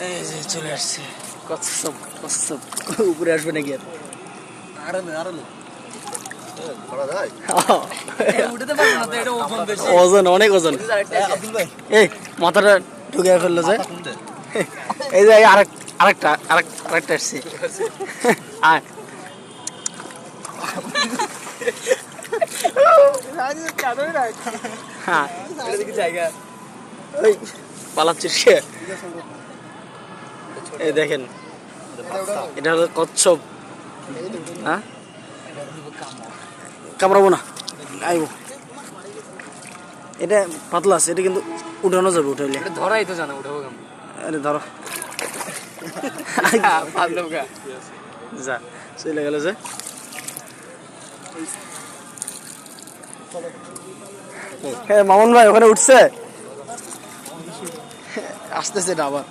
এই যে চলে আসছে কচ্ছপ কচ্ছপ উপরে আসবে নাকি আর ওজন অনেক ওজন এই মাথাটা ঢুকে ফেললো যে এই যে আরেকটা আসছে ওই পালাচ্ছিস এই দেখেন এটা হলো কচ্ছপ। হ্যাঁ কামড়াবো না আইব এটা পাতলা আছে এটা কিন্তু উঠানো যাবে উঠাইলে ধরাই তো জানা উঠাবো আরে ধরো যা চলে গেল যে হ্যাঁ মামুন ভাই ওখানে উঠছে আসতেছে এটা আবার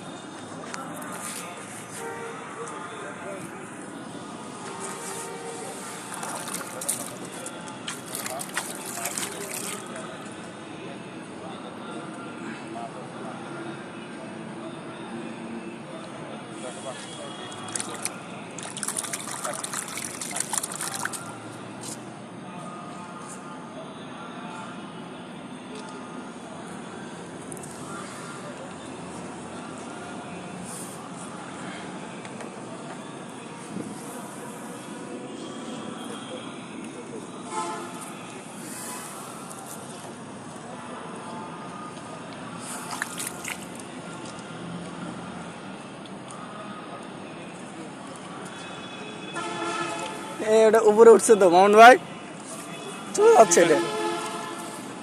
ওটা উপরে উঠছে তো মামুন ভাই চলে যাচ্ছে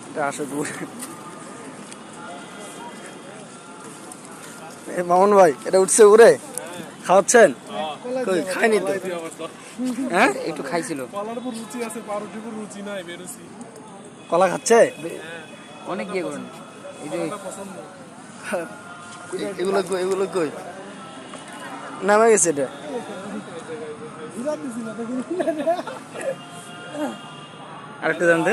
এটা আসো দূরে মামুন ভাই এটা উঠছে উপরে খাওয়াচ্ছেন কই খাইনি তো হ্যাঁ একটু খাইছিল কলা খাচ্ছে অনেক ইয়ে করেন এই যে এগুলো কই নামে গেছে এটা আরেকটা জানতে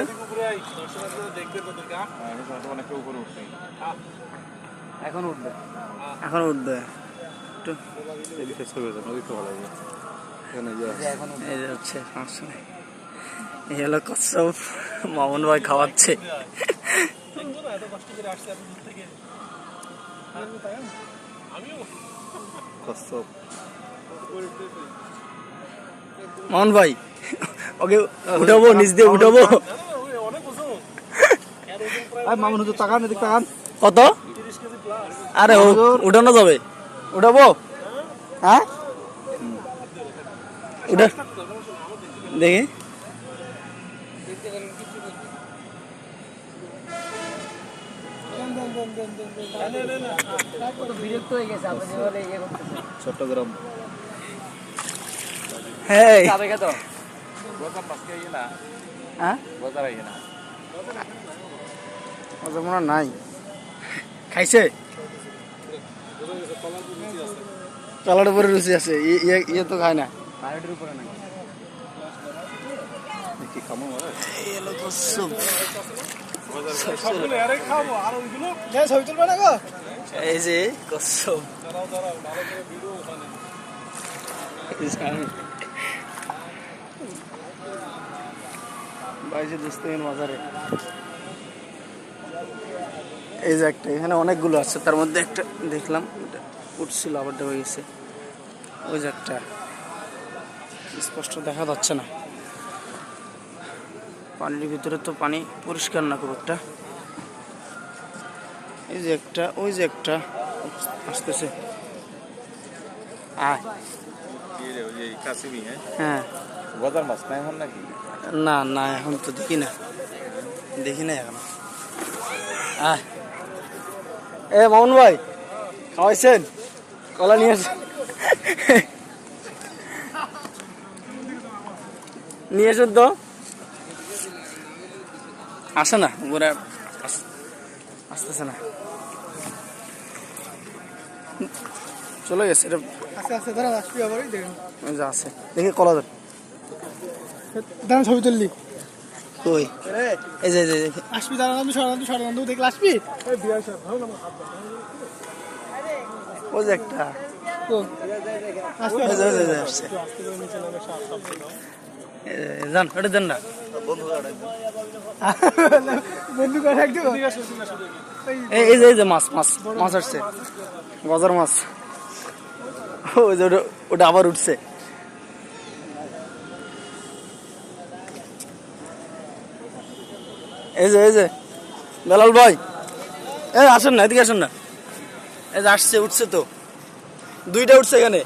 এখন উঠবে একটু এই যে হচ্ছে এই হলো কচ্ছপ মামুন ভাই খাওয়াচ্ছে মামুন ভাই ওকে উঠাবো নিচ দিয়ে উঠাবো মামুন হুজুর তাকান এদিকে তাকান কত আরে উঠানো যাবে উঠাবো হ্যাঁ উঠা দেখি চট্টগ্রাম হ্যাঁ মনে নাই খাইছে কলার উপরে রুচি আছে ইয়ে তো খায় না উপরে নাই এই যে কচ্ছপ বাইশে দুস্তের বাজারে এই যে একটা এখানে অনেকগুলো আছে তার মধ্যে একটা দেখলাম উঠছিল আবার ডেবে গেছে ওই যে একটা স্পষ্ট দেখা যাচ্ছে না পানির ভিতরে তো পানি পরিষ্কার না খুব একটা এই যে একটা ওই যে একটা আসতেছে হ্যাঁ না না এখন তো দেখি না এখন এ মামুন ভাই খাওয়াইছেন কলা নিয়ে আসেন তো আসে না ওরা আসতেছে না চলে গেছে এটা আছে দেখি কলা দাঁড়া ছবি তুললি কই এই যে আসবি দাঁড়ানো সরানো দেখলে আসবি ওই যে একটা ওই যে, ওই যে, ওই যে আসছে। যান ওটা দেন না এই যে এই যে মাছ মাছ মাছ আসছে গজার মাছ ওই যে ওটা আবার উঠছে এই যে বেলাল ভাই এই আসেন না এদিকে আসেন না এই যে আসছে উঠছে তো দুইটা উঠছে এখানে